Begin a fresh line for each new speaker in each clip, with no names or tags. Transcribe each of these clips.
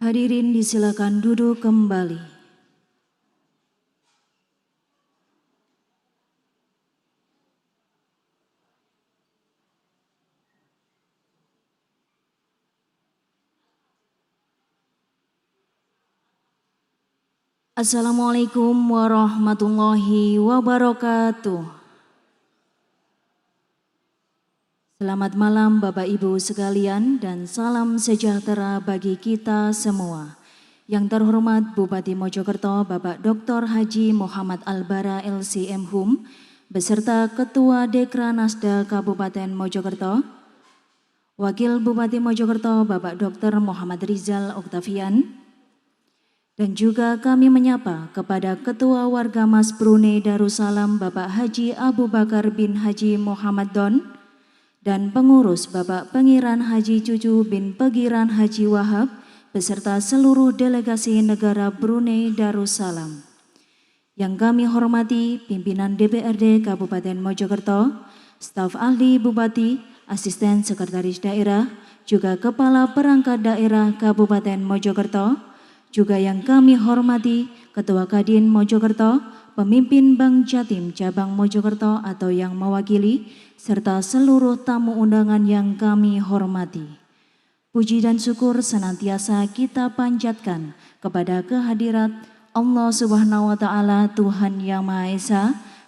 Hadirin disilakan duduk kembali. Assalamualaikum warahmatullahi wabarakatuh. Selamat malam Bapak Ibu sekalian dan salam sejahtera bagi kita semua. Yang terhormat Bupati Mojokerto Bapak Dr. Haji Muhammad Albara LCM Hum beserta Ketua Dekranasda Kabupaten Mojokerto, Wakil Bupati Mojokerto Bapak Dr. Muhammad Rizal Oktavian, dan juga kami menyapa kepada Ketua Wargamas Brunei Darussalam Bapak Haji Abu Bakar bin Haji Muhammad Don dan pengurus Bapak Pengiran Haji Cucu bin Pegiran Haji Wahab beserta seluruh delegasi negara Brunei Darussalam. Yang kami hormati pimpinan DPRD Kabupaten Mojokerto, staf ahli Bupati, asisten sekretaris daerah, juga kepala perangkat daerah Kabupaten Mojokerto, juga yang kami hormati Ketua Kadin Mojokerto, pemimpin Bank Jatim Cabang Mojokerto atau yang mewakili, serta seluruh tamu undangan yang kami hormati. Puji dan syukur senantiasa kita panjatkan kepada kehadirat Allah Subhanahu wa Ta'ala Tuhan Yang Maha Esa,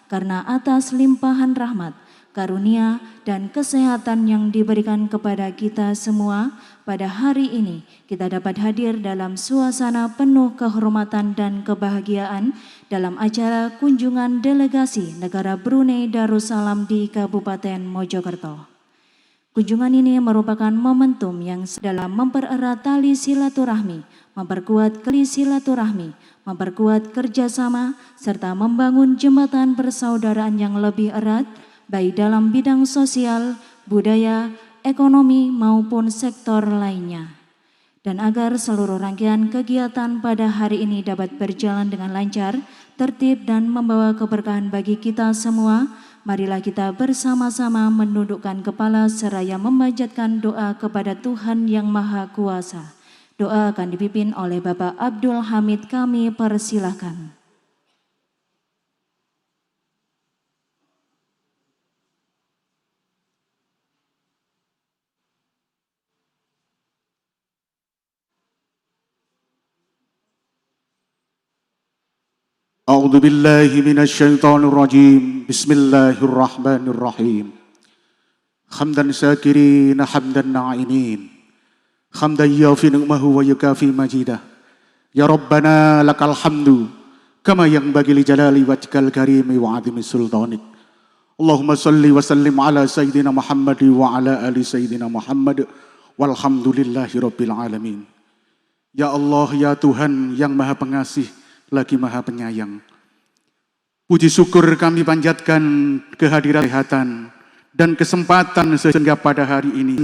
karena atas limpahan rahmat, karunia, dan kesehatan yang diberikan kepada kita semua, pada hari ini kita dapat hadir dalam suasana penuh kehormatan dan kebahagiaan dalam acara kunjungan delegasi negara Brunei Darussalam di Kabupaten Mojokerto. Kunjungan ini merupakan momentum yang dalam mempererat tali silaturahmi, memperkuat silaturahmi, memperkuat kerjasama, serta membangun jembatan persaudaraan yang lebih erat, baik dalam bidang sosial, budaya, ekonomi, maupun sektor lainnya. Dan agar seluruh rangkaian kegiatan pada hari ini dapat berjalan dengan lancar, tertib, dan membawa keberkahan bagi kita semua, marilah kita bersama-sama menundukkan kepala seraya memanjatkan doa kepada Tuhan Yang Maha Kuasa. Doa akan dipimpin oleh Bapak Abdul Hamid, kami persilahkan.
A'udzu billahi minasyaitonir rajim. Bismillahirrahmanirrahim. Hamdan syakirin hamdan na'imin. Hamdan yafi ni'mahu wa yukafi majidah. Ya Rabbana lakal hamdu kama yanbaghi li jalali wajhikal karimi wa 'azimi sultanik. Allahumma shalli wa sallim ala sayyidina Muhammad wa ala ali sayyidina Muhammad walhamdulillahi rabbil alamin. Ya Allah, ya Tuhan yang Maha Pengasih lagi Maha Penyayang. Puji syukur kami panjatkan kehadiran kesehatan dan kesempatan sehingga pada hari ini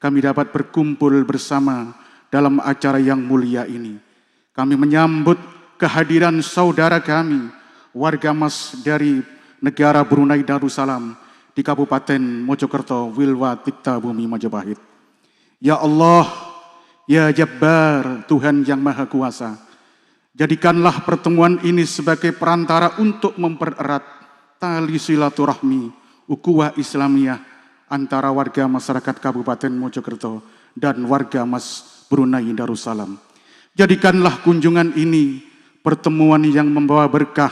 kami dapat berkumpul bersama dalam acara yang mulia ini. Kami menyambut kehadiran saudara kami, warga Mas dari negara Brunei Darussalam di Kabupaten Mojokerto, Wilwa Tirta Bumi Majapahit. Ya Allah, ya Jabbar, Tuhan yang Maha Kuasa, jadikanlah pertemuan ini sebagai perantara untuk mempererat tali silaturahmi ukhuwah Islamiyah antara warga masyarakat Kabupaten Mojokerto dan warga Mas Brunei Darussalam. Jadikanlah kunjungan ini pertemuan yang membawa berkah,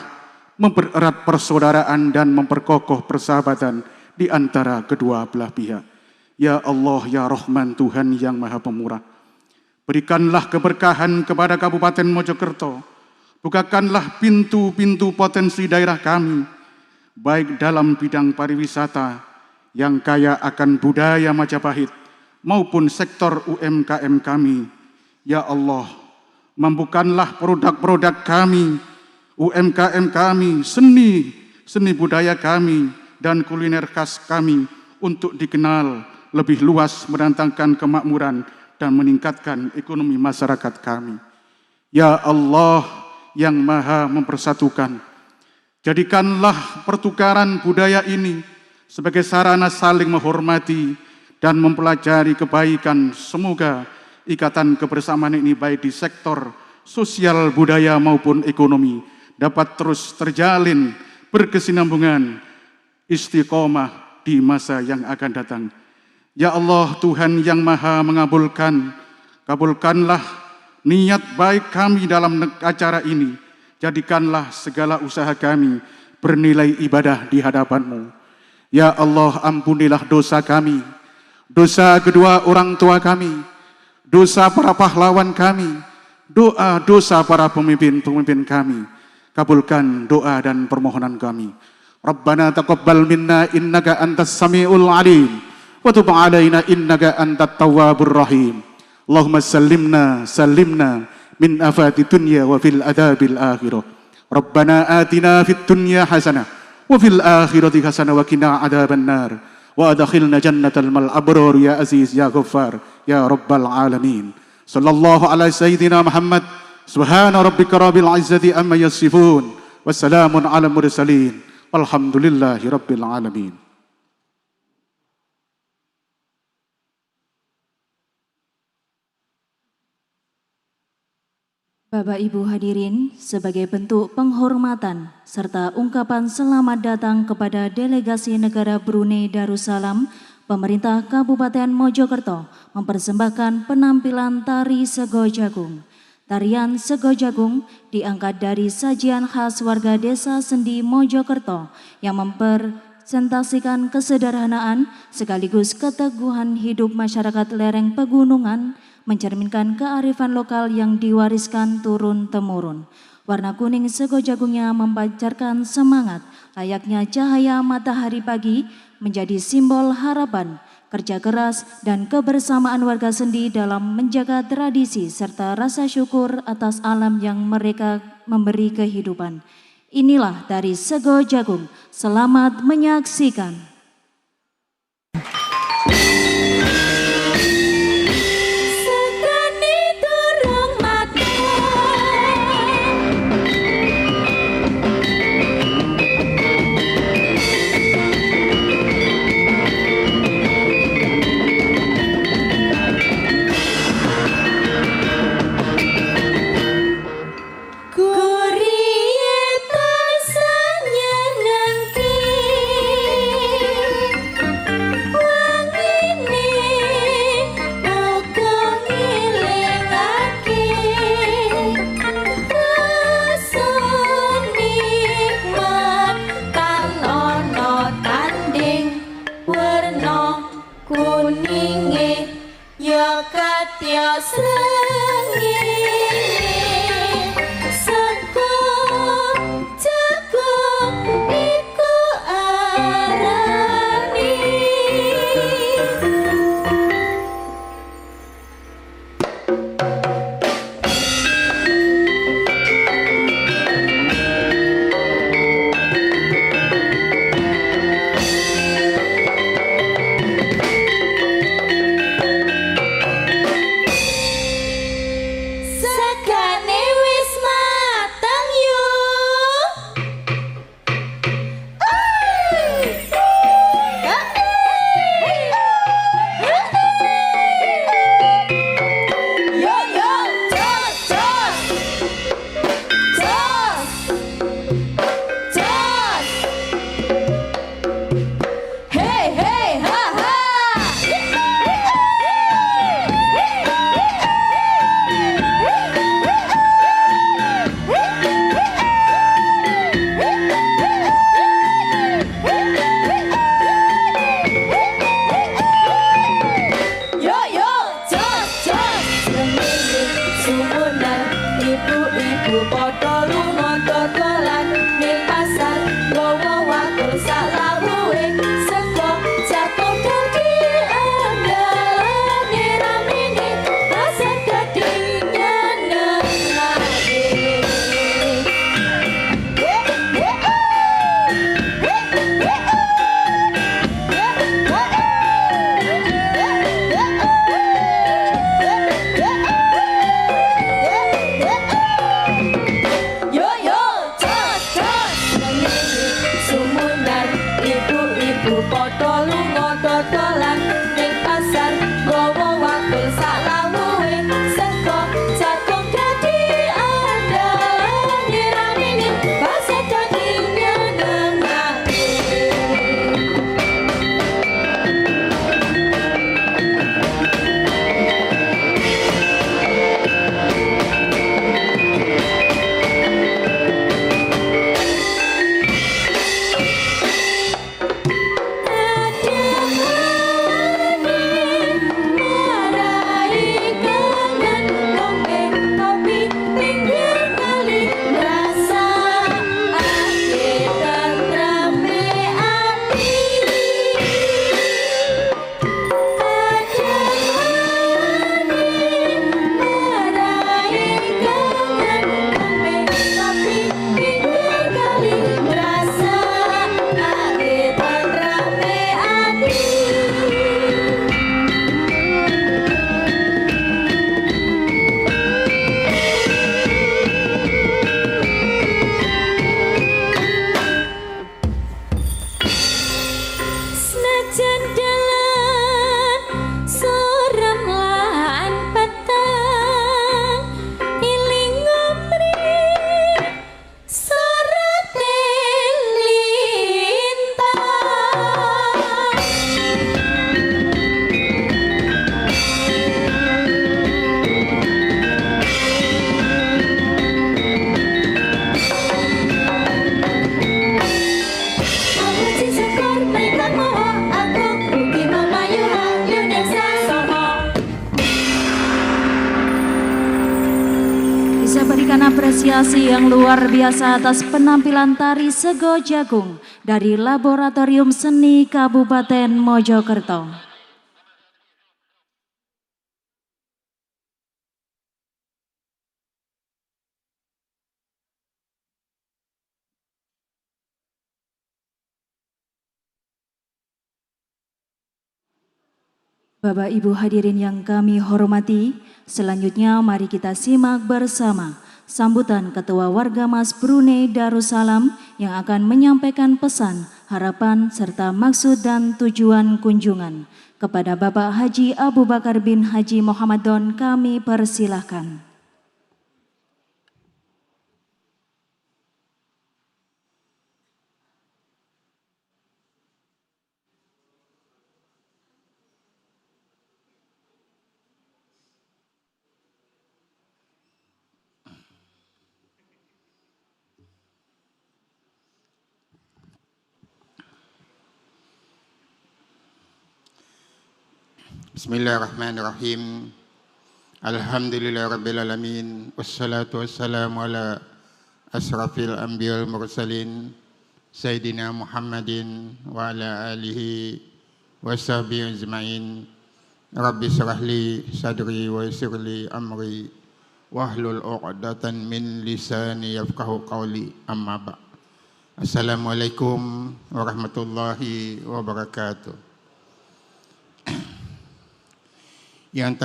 mempererat persaudaraan dan memperkokoh persahabatan di antara kedua belah pihak. Ya Allah, ya Rahman, Tuhan yang Maha Pemurah, berikanlah keberkahan kepada Kabupaten Mojokerto. Bukakanlah pintu-pintu potensi daerah kami, baik dalam bidang pariwisata yang kaya akan budaya Majapahit maupun sektor UMKM kami. Ya Allah, mampukanlah produk-produk kami, UMKM kami, seni budaya kami, dan kuliner khas kami untuk dikenal lebih luas, mendatangkan kemakmuran dan meningkatkan ekonomi masyarakat kami. Ya Allah yang Maha mempersatukan, jadikanlah pertukaran budaya ini sebagai sarana saling menghormati dan mempelajari kebaikan. Semoga ikatan kebersamaan ini baik di sektor sosial, budaya maupun ekonomi dapat terus terjalin berkesinambungan istiqomah di masa yang akan datang. Ya Allah, Tuhan yang Maha mengabulkan, kabulkanlah niat baik kami dalam acara ini. Jadikanlah segala usaha kami bernilai ibadah di hadapan-Mu. Ya Allah, ampunilah dosa kami, dosa kedua orang tua kami, dosa para pahlawan kami, dosa para pemimpin-pemimpin kami. Kabulkan doa dan permohonan kami. Rabbana taqabbal minna innaka antas samiul alim wa tub alaina innaka antat tawwabur rahim. Allahumma sallimna min afati dunya wa fil adabil akhirah. Rabbana atina fid dunya hasanah wa fil akhirati hasanah wa qina adzaban nar wa adkhilna jannatal mal abrar ya aziz ya ghaffar ya rabbal alamin. Sallallahu ala sayyidina Muhammad. Subhana rabbika rabbil izzati amma yasifun. Wassalamun ala mursalin. Walhamdulillahi rabbil alamin.
Bapak Ibu hadirin, sebagai bentuk penghormatan serta ungkapan selamat datang kepada delegasi negara Brunei Darussalam, pemerintah Kabupaten Mojokerto mempersembahkan penampilan tari Sego Jagung. Tarian Sego Jagung diangkat dari sajian khas warga desa Sendi Mojokerto yang mempresentasikan kesederhanaan sekaligus keteguhan hidup masyarakat lereng pegunungan, mencerminkan kearifan lokal yang diwariskan turun-temurun. Warna kuning Sego Jagungnya memancarkan semangat, layaknya cahaya matahari pagi, menjadi simbol harapan, kerja keras, dan kebersamaan warga Sendi dalam menjaga tradisi serta rasa syukur atas alam yang mereka memberi kehidupan. Inilah dari Sego Jagung. Selamat menyaksikan. memberikan apresiasi yang luar biasa atas penampilan tari Sego Jagung dari Laboratorium Seni Kabupaten Mojokerto. Bapak Ibu hadirin yang kami hormati, selanjutnya mari kita simak bersama sambutan Ketua Warga Mas Brunei Darussalam yang akan menyampaikan pesan, harapan, serta maksud dan tujuan kunjungan. Kepada Bapak Haji Abu Bakar bin Haji Muhammad Don kami persilahkan.
Bismillahirrahmanirrahim. Alhamdulillahirrabbilalamin. Wassalatu wassalamu ala asrafil anbiya wal mursalin Sayyidina Muhammadin wa ala alihi wa sahbihi ajma'in. Rabbi syrahli sadri wa yassirli amri wahlul 'uqdatan min lisani yafqahu qawli, amma ba'. Assalamualaikum warahmatullahi wabarakatuh. Yang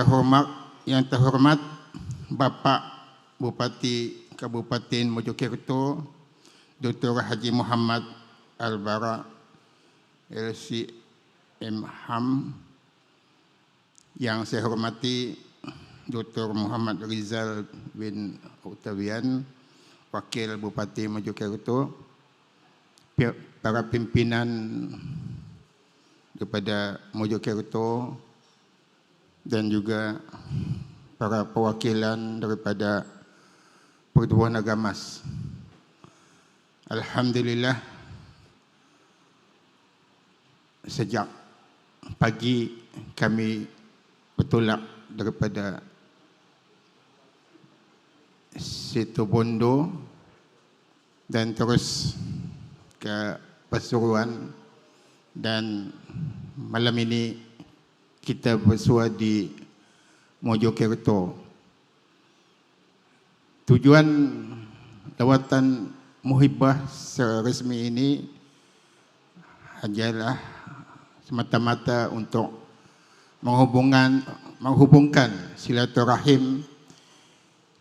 terhormat Bapak Bupati Kabupaten Mojokerto Dr. Haji Muhammad Al-Bara LCMHAM, yang saya hormati Dr. Muhammad Rizal bin Utawian, Wakil Bupati Mojokerto, para pimpinan daripada Mojokerto, dan juga para perwakilan daripada Pertubuhan Agamas. Alhamdulillah, sejak pagi kami bertolak daripada Situbondo dan terus ke Pasuruan, dan malam ini kita bersua di Mojokerto. Tujuan lawatan muhibbah secara resmi ini hanyalah semata-mata untuk menghubungkan silaturahim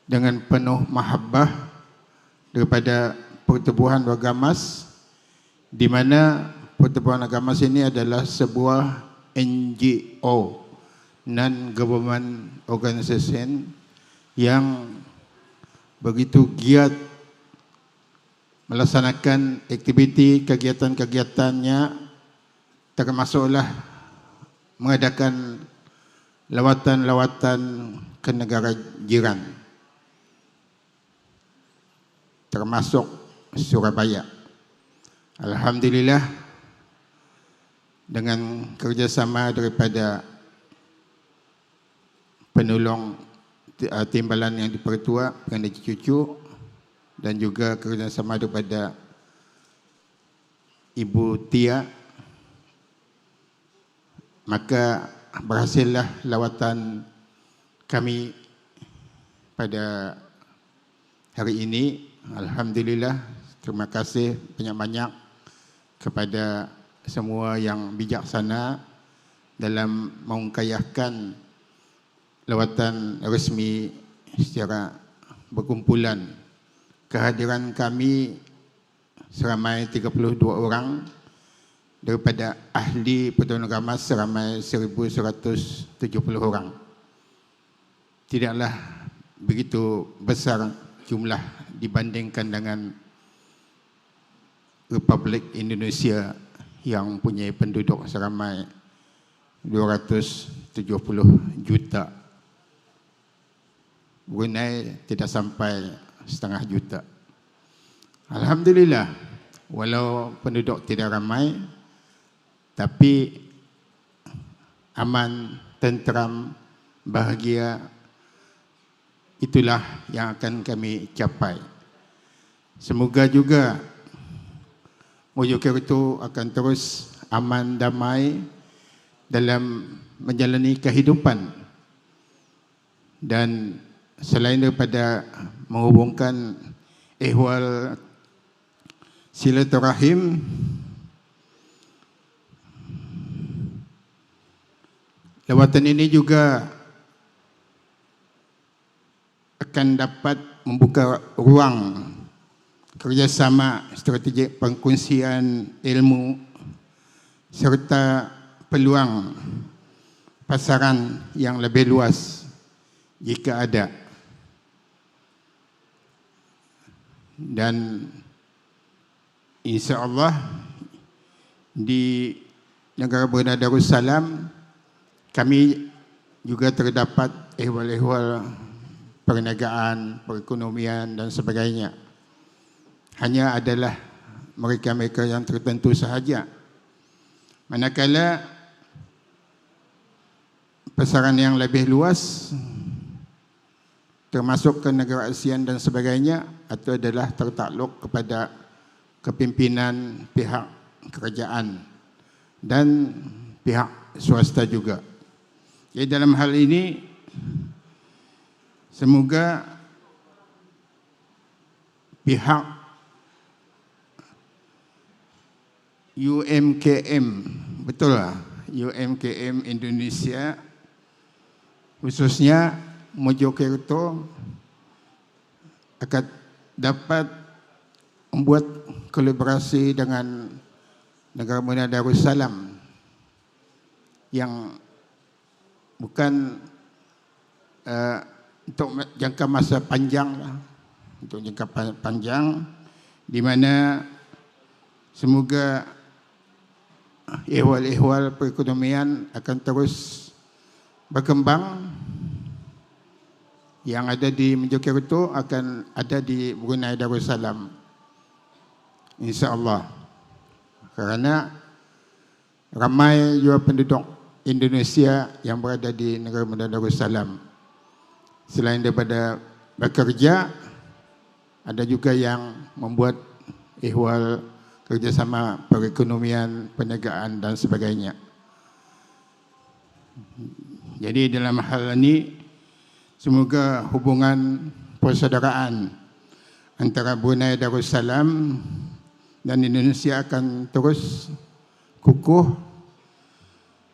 dengan penuh mahabbah daripada Pertubuhan Agamas, di mana Pertubuhan Agamas ini adalah sebuah NGO, non-government organization, yang begitu giat melaksanakan aktiviti kegiatan-kegiatannya, termasuklah mengadakan lawatan-lawatan ke negara jiran, termasuk Surabaya. Alhamdulillah, dengan kerjasama daripada penolong timbalan yang dipertua, Pengendali Cucu, dan juga kerjasama daripada Ibu Tia, maka berhasillah lawatan kami pada hari ini. Alhamdulillah, terima kasih banyak-banyak kepada semua yang bijaksana dalam mengkayahkan lawatan resmi secara berkumpulan. Kehadiran kami seramai 32 orang, daripada ahli Pertubuhan Agamas seramai 1,170 orang. Tidaklah begitu besar jumlah dibandingkan dengan Republik Indonesia yang punya penduduk seramai 270 juta. Brunei tidak sampai setengah juta. Alhamdulillah, walau penduduk tidak ramai, tapi aman, tenteram, bahagia, itulah yang akan kami capai. Semoga juga Mojokerto akan terus aman damai dalam menjalani kehidupan, dan selain daripada menghubungkan ehwal silaturahim, lawatan ini juga akan dapat membuka ruang kerjasama strategik pengkongsian ilmu serta peluang pasaran yang lebih luas jika ada. Dan insya-Allah di negara Brunei Darussalam kami juga terdapat ehwal-ehwal perniagaan, perekonomian dan sebagainya. Hanya adalah mereka-mereka yang tertentu sahaja. Manakala pasaran yang lebih luas termasuk ke negara ASEAN dan sebagainya, itu adalah tertakluk kepada kepimpinan pihak kerajaan dan pihak swasta juga. Jadi dalam hal ini semoga pihak UMKM, betul lah, UMKM Indonesia khususnya Mojokerto akan dapat membuat kolaborasi dengan negara Brunei Darussalam yang bukan untuk jangka masa panjang lah, untuk jangka panjang, di mana semoga ehwal-ehwal perekonomian akan terus berkembang. Yang ada di Mojokerto akan ada di Brunei Darussalam, insya-Allah. Kerana ramai juga penduduk Indonesia yang berada di negara Brunei Darussalam. Selain daripada bekerja, ada juga yang membuat ehwal kerjasama perekonomian, perniagaan dan sebagainya. Jadi dalam hal ini semoga hubungan persaudaraan antara Brunei Darussalam dan Indonesia akan terus kukuh,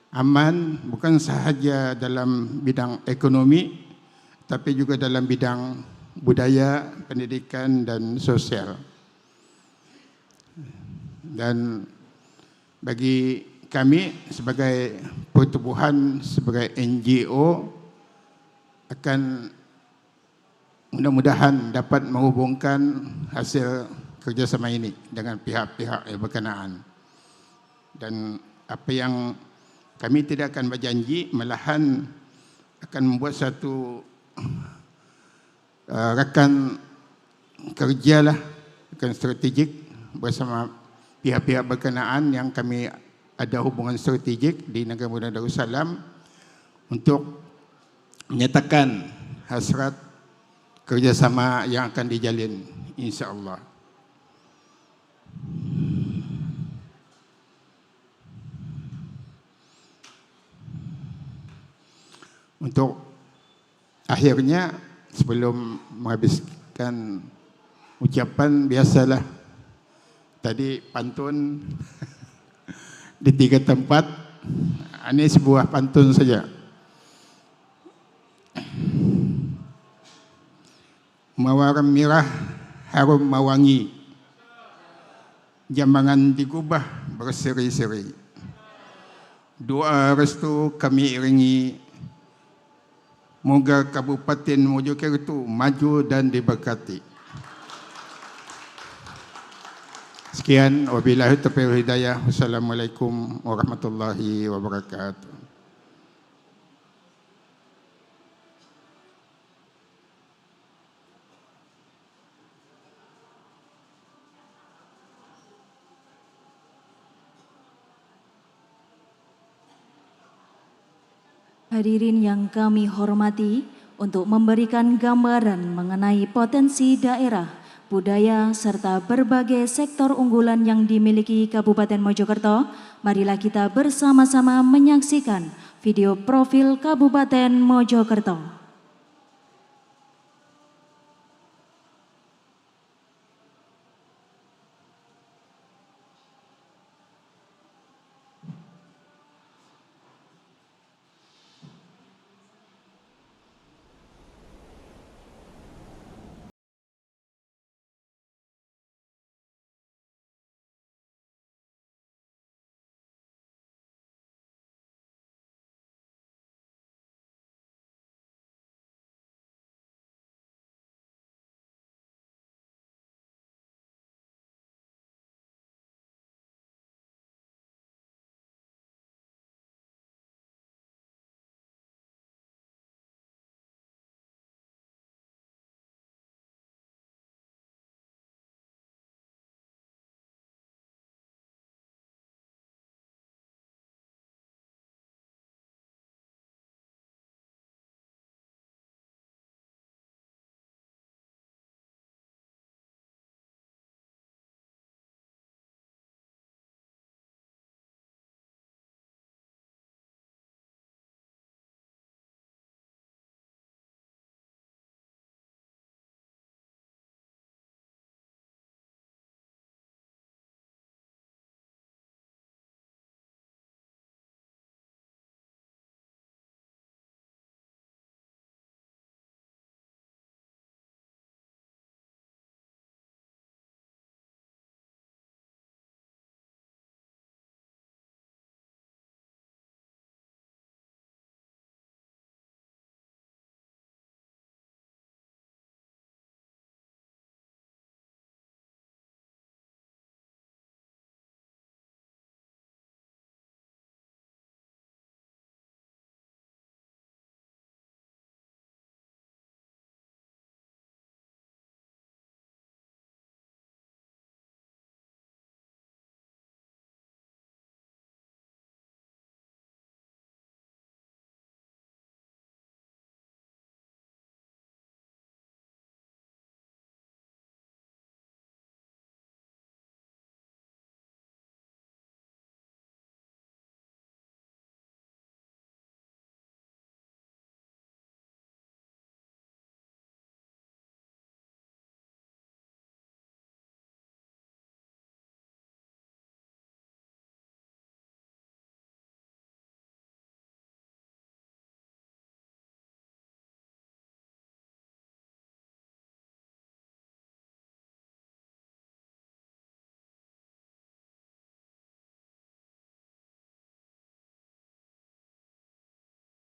aman, bukan sahaja dalam bidang ekonomi, tapi juga dalam bidang budaya, pendidikan dan sosial. Dan bagi kami sebagai pertubuhan, sebagai NGO, akan mudah-mudahan dapat menghubungkan hasil kerjasama ini dengan pihak-pihak yang berkenaan. Dan apa yang kami tidak akan berjanji, malahan akan membuat satu rakan kerja lah, rakan strategik bersama pihak-pihak berkenaan yang kami ada hubungan strategik di negara Brunei Darussalam untuk menyatakan hasrat kerjasama yang akan dijalin, insya-Allah. Untuk akhirnya, sebelum menghabiskan ucapan, biasalah tadi pantun di 3 tempat. Ini sebuah pantun saja. Mawar merah harum mewangi, jambangan digubah berseri-seri. Doa restu kami iringi, moga Kabupaten Mojokerto maju dan diberkati. Sekian, wabillahi taufiq wal hidayah. Wassalamualaikum warahmatullahi wabarakatuh.
Hadirin yang kami hormati, untuk memberikan gambaran mengenai potensi daerah, budaya, serta berbagai sektor unggulan yang dimiliki Kabupaten Mojokerto. Marilah kita bersama-sama menyaksikan video profil Kabupaten Mojokerto.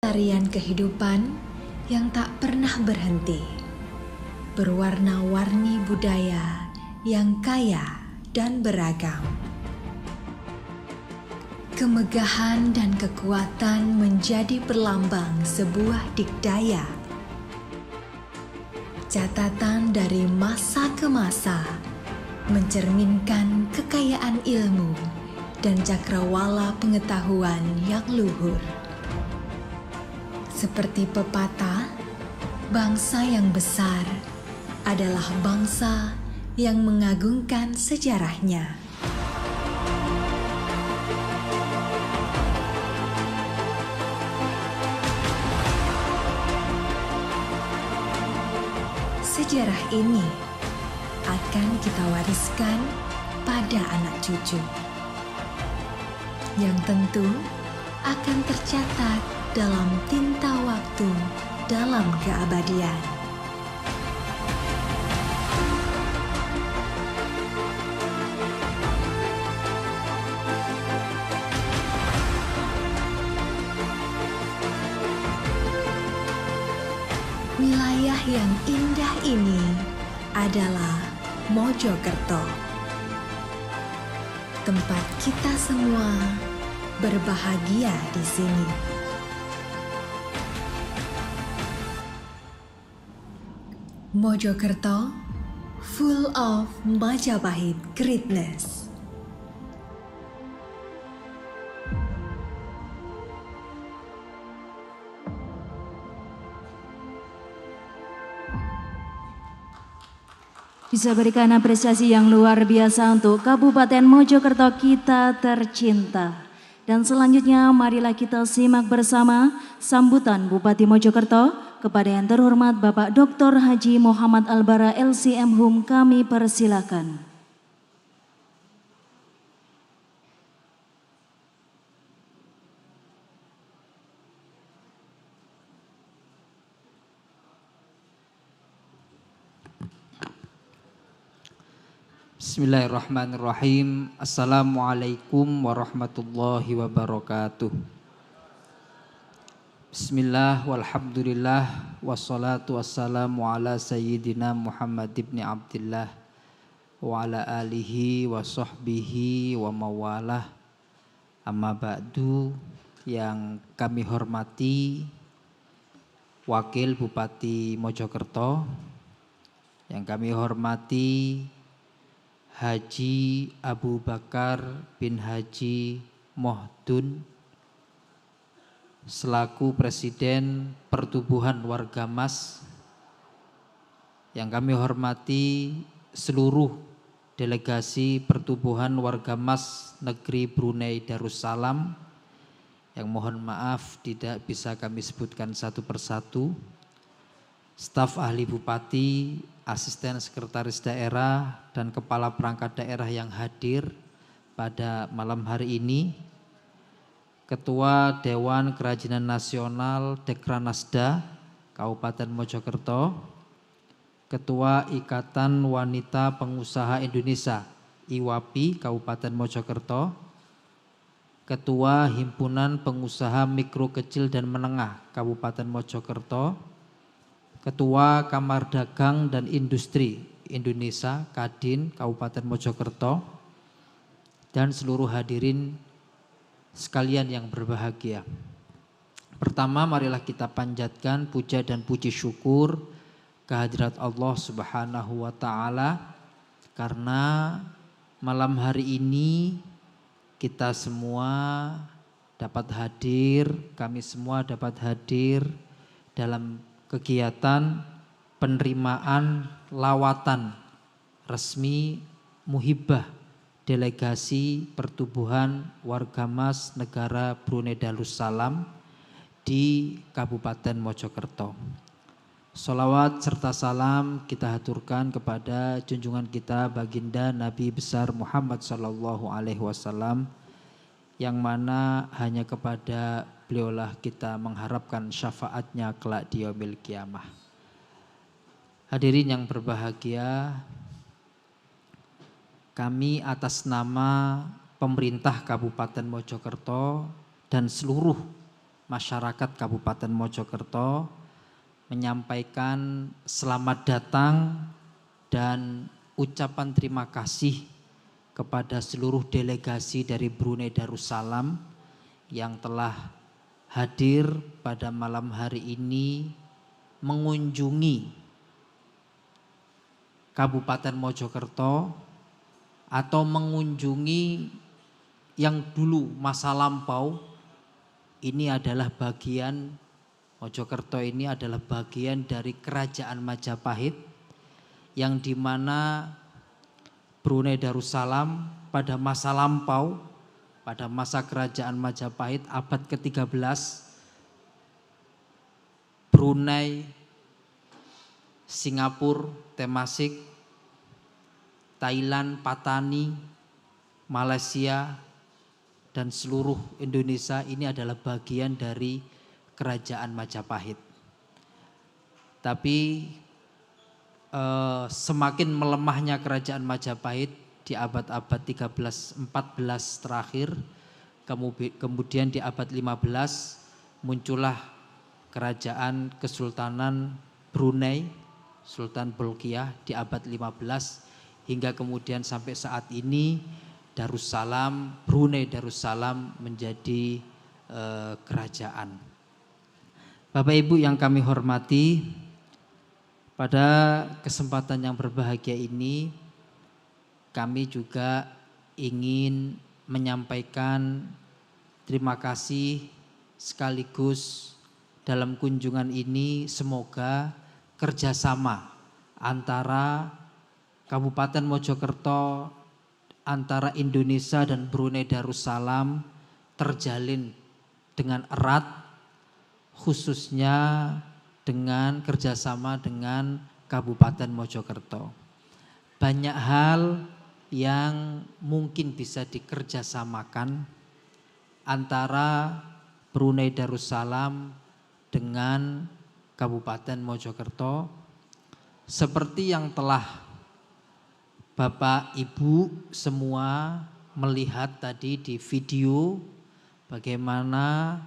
Tarian kehidupan yang tak pernah berhenti, berwarna-warni budaya yang kaya dan beragam. Kemegahan dan kekuatan menjadi perlambang sebuah dikdaya. Catatan dari masa ke masa mencerminkan kekayaan ilmu dan cakrawala pengetahuan yang luhur. Seperti pepatah, bangsa yang besar adalah bangsa yang mengagungkan sejarahnya. Sejarah ini akan kita wariskan pada anak cucu, yang tentu akan tercatat dalam tinta waktu dalam keabadian. Wilayah yang indah ini adalah Mojokerto, tempat kita semua berbahagia di sini. Mojokerto, full of Majapahit greatness.
Bisa berikan apresiasi yang luar biasa untuk Kabupaten Mojokerto kita tercinta. Dan selanjutnya marilah kita simak bersama sambutan Bupati Mojokerto kepada yang terhormat Bapak Dr. Haji Muhammad Albara LCM Hum, kami persilakan.
Bismillahirrahmanirrahim. Assalamualaikum warahmatullahi wabarakatuh. Bismillah walhamdulillah wassalatu wassalamu ala sayyidina Muhammad ibn Abdillah wa ala alihi wa sahbihi wa mawalah. Amma ba'du, yang kami hormati Wakil Bupati Mojokerto, yang kami hormati Haji Abu Bakar bin Haji Mohdun selaku Presiden Pertubuhan Wargamas, yang kami hormati seluruh delegasi Pertubuhan Wargamas Negeri Brunei Darussalam, yang mohon maaf tidak bisa kami sebutkan satu persatu, staf ahli bupati, asisten sekretaris daerah, dan kepala perangkat daerah yang hadir pada malam hari ini, Ketua Dewan Kerajinan Nasional Dekranasda Kabupaten Mojokerto, Ketua Ikatan Wanita Pengusaha Indonesia IWAPI Kabupaten Mojokerto, Ketua Himpunan Pengusaha Mikro Kecil dan Menengah Kabupaten Mojokerto, Ketua Kamar Dagang dan Industri Indonesia Kadin Kabupaten Mojokerto, dan seluruh hadirin sekalian yang berbahagia. Pertama, marilah kita panjatkan puja dan puji syukur kehadirat Allah Subhanahu wa Ta'ala, karena malam hari ini kita semua dapat hadir, kami semua dapat hadir dalam kegiatan penerimaan lawatan resmi muhibah delegasi Pertubuhan Wargamas Negara Brunei Darussalam di Kabupaten Mojokerto. Sholawat serta salam kita haturkan kepada junjungan kita baginda Nabi besar Muhammad SAW, yang mana hanya kepada beliaulah kita mengharapkan syafaatnya kelak di yaumil qiyamah. Hadirin yang berbahagia, kami atas nama pemerintah Kabupaten Mojokerto dan seluruh masyarakat Kabupaten Mojokerto menyampaikan selamat datang dan ucapan terima kasih kepada seluruh delegasi dari Brunei Darussalam yang telah hadir pada malam hari ini mengunjungi Kabupaten Mojokerto, atau mengunjungi yang dulu masa lampau. Ini adalah bagian, Mojokerto ini adalah bagian dari Kerajaan Majapahit, yang dimana Brunei Darussalam pada masa lampau, pada masa Kerajaan Majapahit abad ke-13, Brunei, Singapura, Temasik, Thailand, Patani, Malaysia, dan seluruh Indonesia ini adalah bagian dari Kerajaan Majapahit. Tapi semakin melemahnya Kerajaan Majapahit di abad-abad 13-14 terakhir, kemudian di abad 15 muncullah Kerajaan Kesultanan Brunei, Sultan Bolkiah di abad 15, hingga kemudian sampai saat ini Darussalam, Brunei Darussalam menjadi kerajaan. Bapak Ibu yang kami hormati, pada kesempatan yang berbahagia ini kami juga ingin menyampaikan terima kasih sekaligus dalam kunjungan ini semoga kerjasama antara Kabupaten Mojokerto antara Indonesia dan Brunei Darussalam terjalin dengan erat, khususnya dengan kerjasama dengan Kabupaten Mojokerto. Banyak hal yang mungkin bisa dikerjasamakan antara Brunei Darussalam dengan Kabupaten Mojokerto, seperti yang telah Bapak Ibu semua melihat tadi di video bagaimana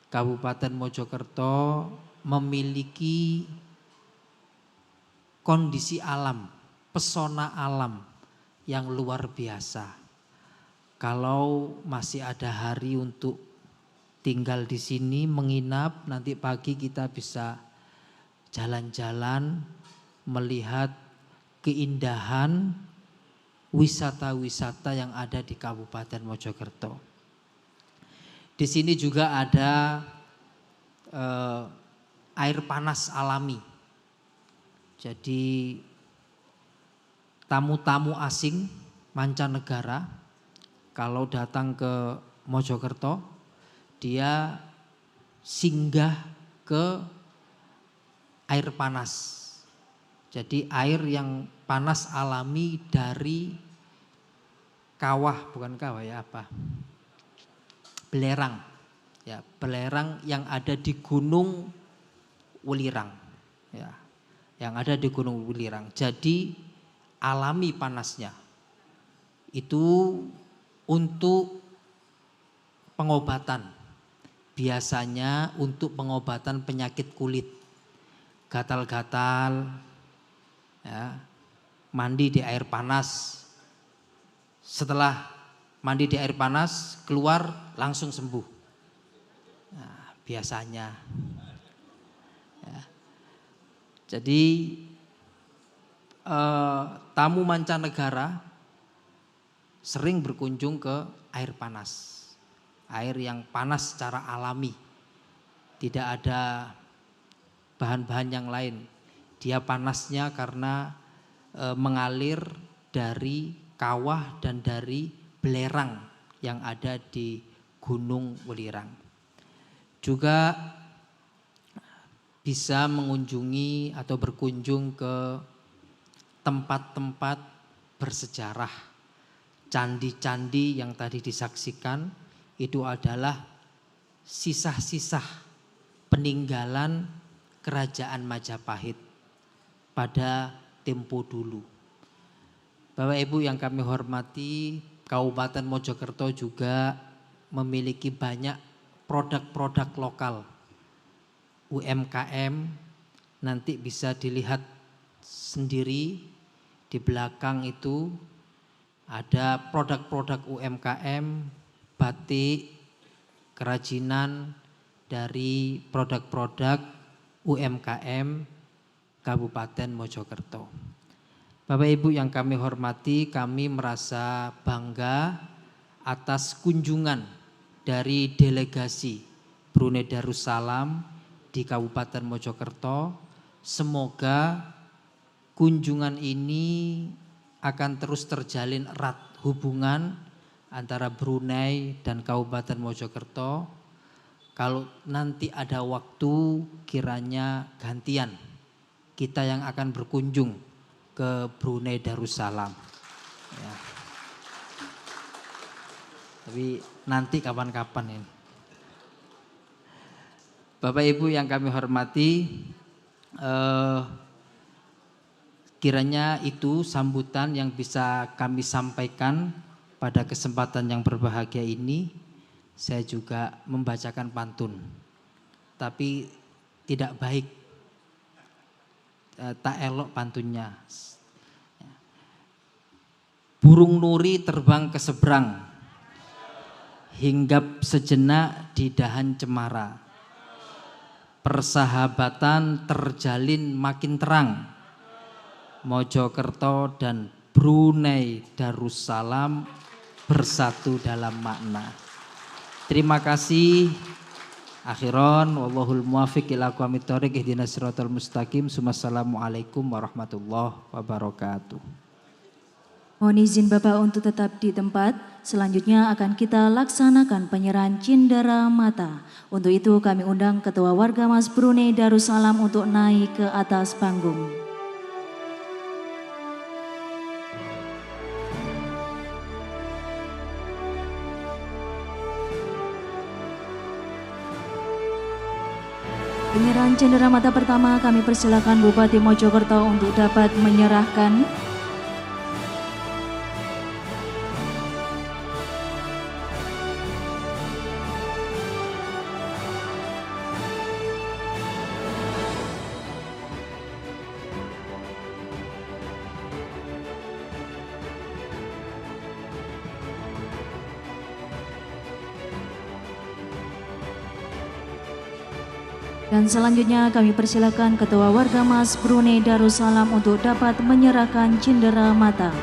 Kabupaten Mojokerto memiliki kondisi alam, pesona alam yang luar biasa. Kalau masih ada hari untuk tinggal di sini, menginap, nanti pagi kita bisa jalan-jalan melihat keindahan wisata-wisata yang ada di Kabupaten Mojokerto. Di sini juga ada air panas alami. Jadi tamu-tamu asing mancanegara kalau datang ke Mojokerto, dia singgah ke air panas. Jadi air yang panas alami dari kawah, bukan kawah ya apa? Belerang. Ya, belerang yang ada di Gunung Welirang. Ya, yang ada di Gunung Welirang. Jadi alami panasnya. Itu untuk pengobatan. Biasanya untuk pengobatan penyakit kulit. Gatal-gatal, ya, mandi di air panas. Setelah mandi di air panas, keluar langsung sembuh. Nah, biasanya. Ya. Jadi tamu mancanegara sering berkunjung ke air panas. Air yang panas secara alami. Tidak ada bahan-bahan yang lain. Dia panasnya karena mengalir dari kawah dan dari belerang yang ada di Gunung Welirang. Juga bisa mengunjungi atau berkunjung ke tempat-tempat bersejarah. Candi-candi yang tadi disaksikan itu adalah sisa-sisa peninggalan Kerajaan Majapahit pada tempo dulu. Bapak Ibu yang kami hormati, Kabupaten Mojokerto juga memiliki banyak produk-produk lokal. UMKM nanti bisa dilihat sendiri di belakang itu ada produk-produk UMKM, batik, kerajinan dari produk-produk UMKM Kabupaten Mojokerto. Bapak Ibu yang kami hormati, kami merasa bangga atas kunjungan dari delegasi Brunei Darussalam di Kabupaten Mojokerto. Semoga kunjungan ini akan terus terjalin erat hubungan antara Brunei dan Kabupaten Mojokerto. Kalau nanti ada waktu, kiranya gantian kita yang akan berkunjung ke Brunei Darussalam. Ya. Tapi nanti kapan-kapan ini. Bapak Ibu yang kami hormati, kiranya itu sambutan yang bisa kami sampaikan pada kesempatan yang berbahagia ini. Saya juga membacakan pantun, tapi tidak baik, tak elok pantunnya. Burung nuri terbang ke seberang, hinggap sejenak di dahan cemara. Persahabatan terjalin makin terang, Mojokerto dan Brunei Darussalam bersatu dalam makna. Terima kasih Akhiran wallahul muwaffiq ila aqwamit thoriq ihdinas siratal mustaqim. Assalamualaikum warahmatullahi wabarakatuh.
Mohon izin Bapak untuk tetap di tempat. Selanjutnya akan kita laksanakan penyerahan cindera mata. Untuk itu kami undang Ketua Warga Mas Brunei Darussalam untuk naik ke atas panggung. Penyerahan cendera mata pertama kami persilakan Bupati Mojokerto untuk dapat menyerahkan. Dan selanjutnya kami persilakan Ketua Warga Mas Brunei Darussalam untuk dapat menyerahkan cindera mata.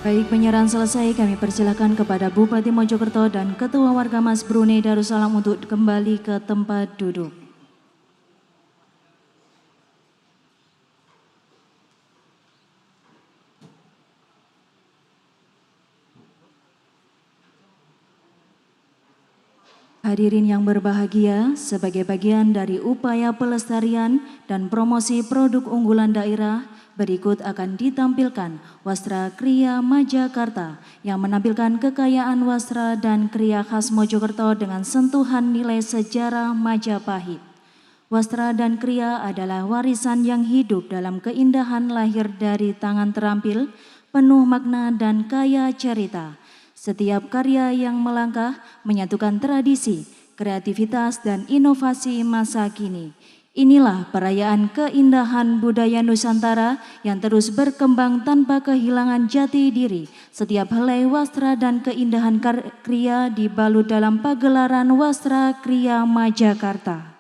Baik, penyerahan selesai, kami persilakan kepada Bupati Mojokerto dan Ketua Warga Mas Brunei Darussalam untuk kembali ke tempat duduk. Hadirin yang berbahagia, sebagai bagian dari upaya pelestarian dan promosi produk unggulan daerah, berikut akan ditampilkan Wastra Kriya Majakarta yang menampilkan kekayaan wastra dan kriya khas Mojokerto dengan sentuhan nilai sejarah Majapahit. Wastra dan kriya adalah warisan yang hidup dalam keindahan lahir dari tangan terampil, penuh makna dan kaya cerita. Setiap karya yang melangkah menyatukan tradisi, kreativitas dan inovasi masa kini. Inilah perayaan keindahan budaya Nusantara yang terus berkembang tanpa kehilangan jati diri. Setiap helai wastra dan keindahan kriya dibalut dalam pagelaran Wastra Kriya Majakarta.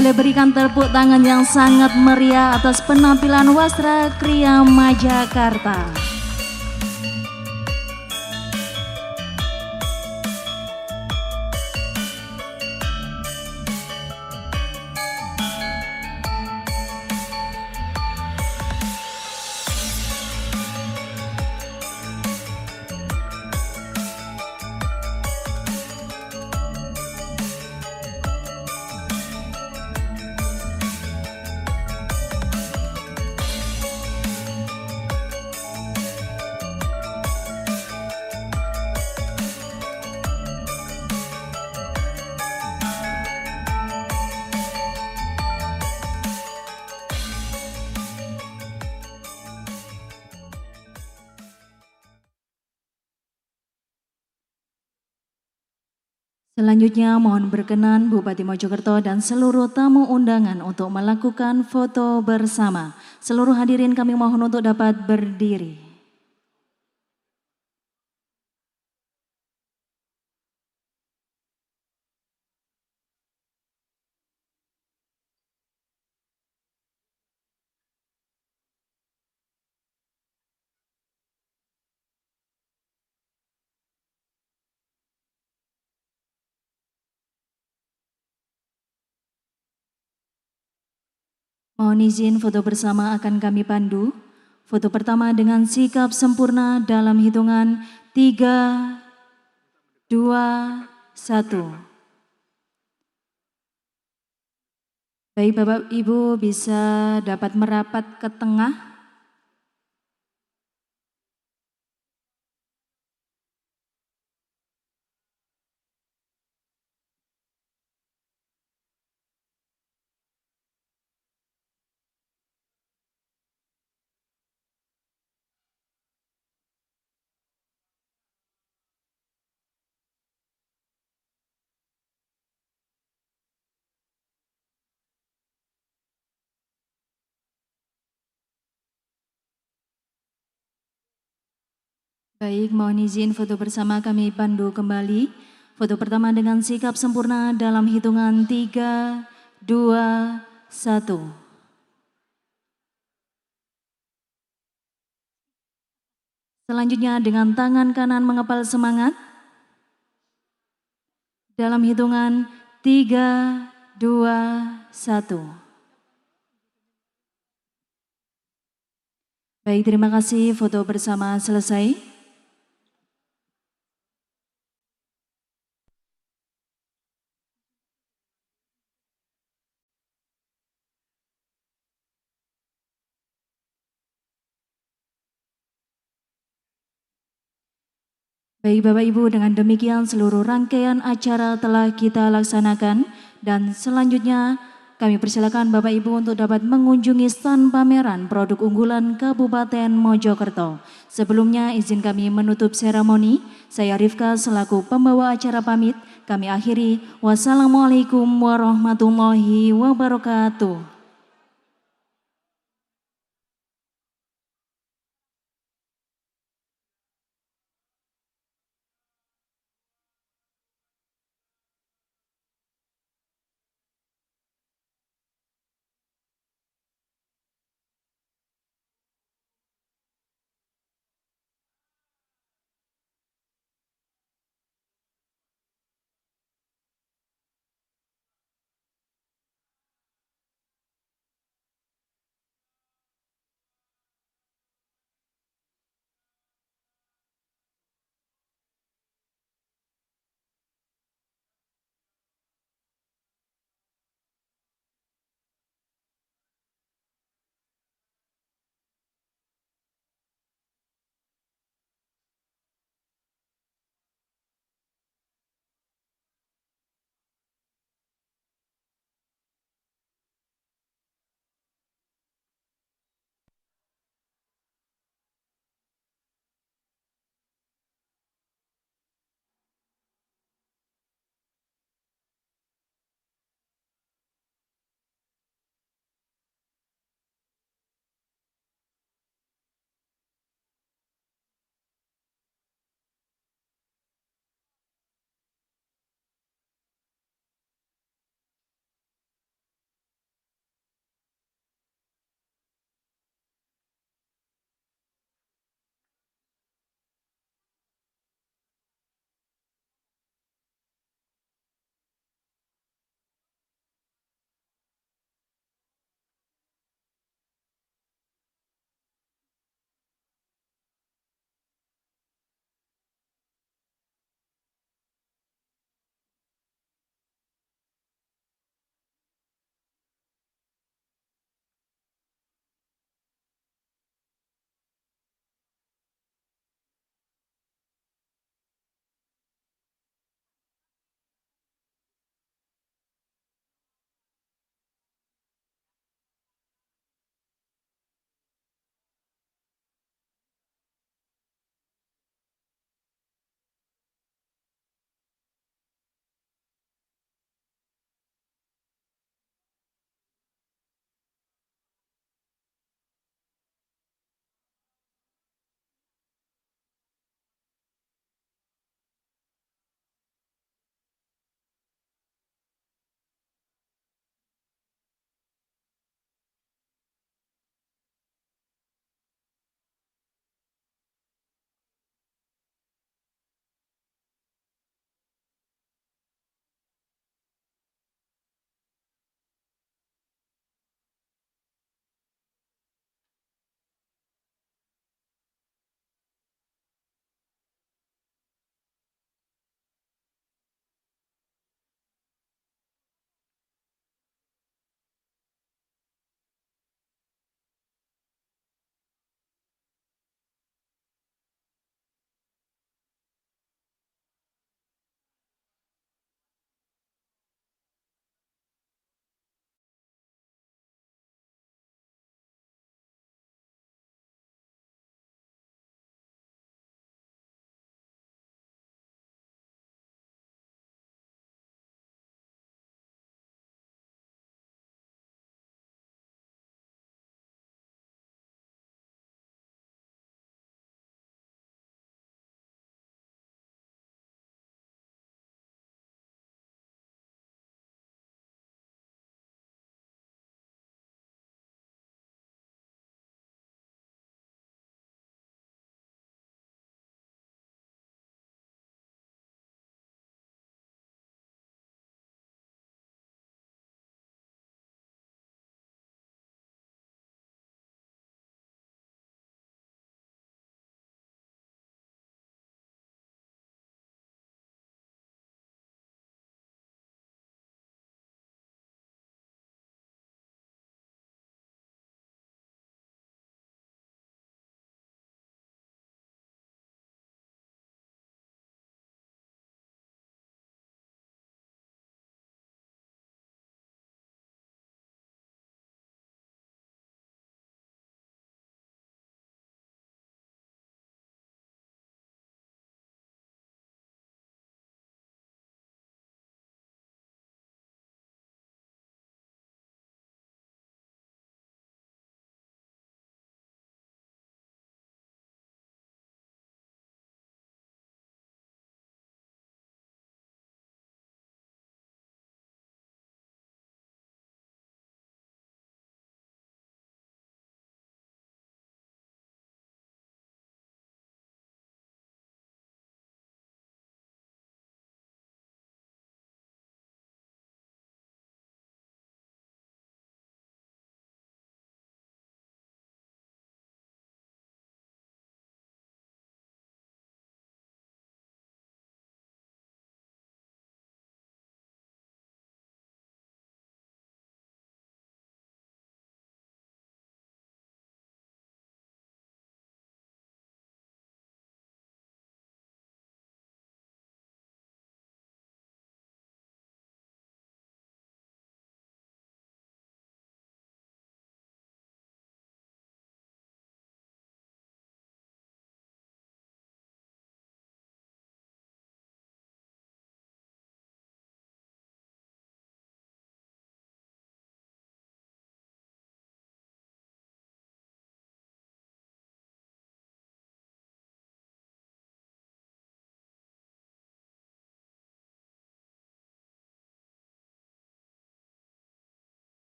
Boleh berikan tepuk tangan yang sangat meriah atas penampilan Wasra Kriyama Jakarta. Selanjutnya mohon berkenan Bupati Mojokerto dan seluruh tamu undangan untuk melakukan foto bersama. Seluruh hadirin kami mohon untuk dapat berdiri. Mohon izin foto bersama akan kami pandu. Foto pertama dengan sikap sempurna dalam hitungan 3, 2, 1. Baik Bapak Ibu bisa dapat merapat ke tengah. Baik, mohon izin foto bersama kami pandu kembali. Foto pertama dengan sikap sempurna dalam hitungan 3, 2, 1. Selanjutnya dengan tangan kanan mengepal semangat. Dalam hitungan 3, 2, 1. Baik, terima kasih. Foto bersama selesai. Baik Bapak Ibu, dengan demikian seluruh rangkaian acara telah kita laksanakan dan selanjutnya kami persilakan Bapak Ibu untuk dapat mengunjungi stand pameran produk unggulan Kabupaten Mojokerto. Sebelumnya izin kami menutup seremoni. Saya Rifka selaku pembawa acara pamit. Kami akhiri. Wassalamualaikum warahmatullahi wabarakatuh.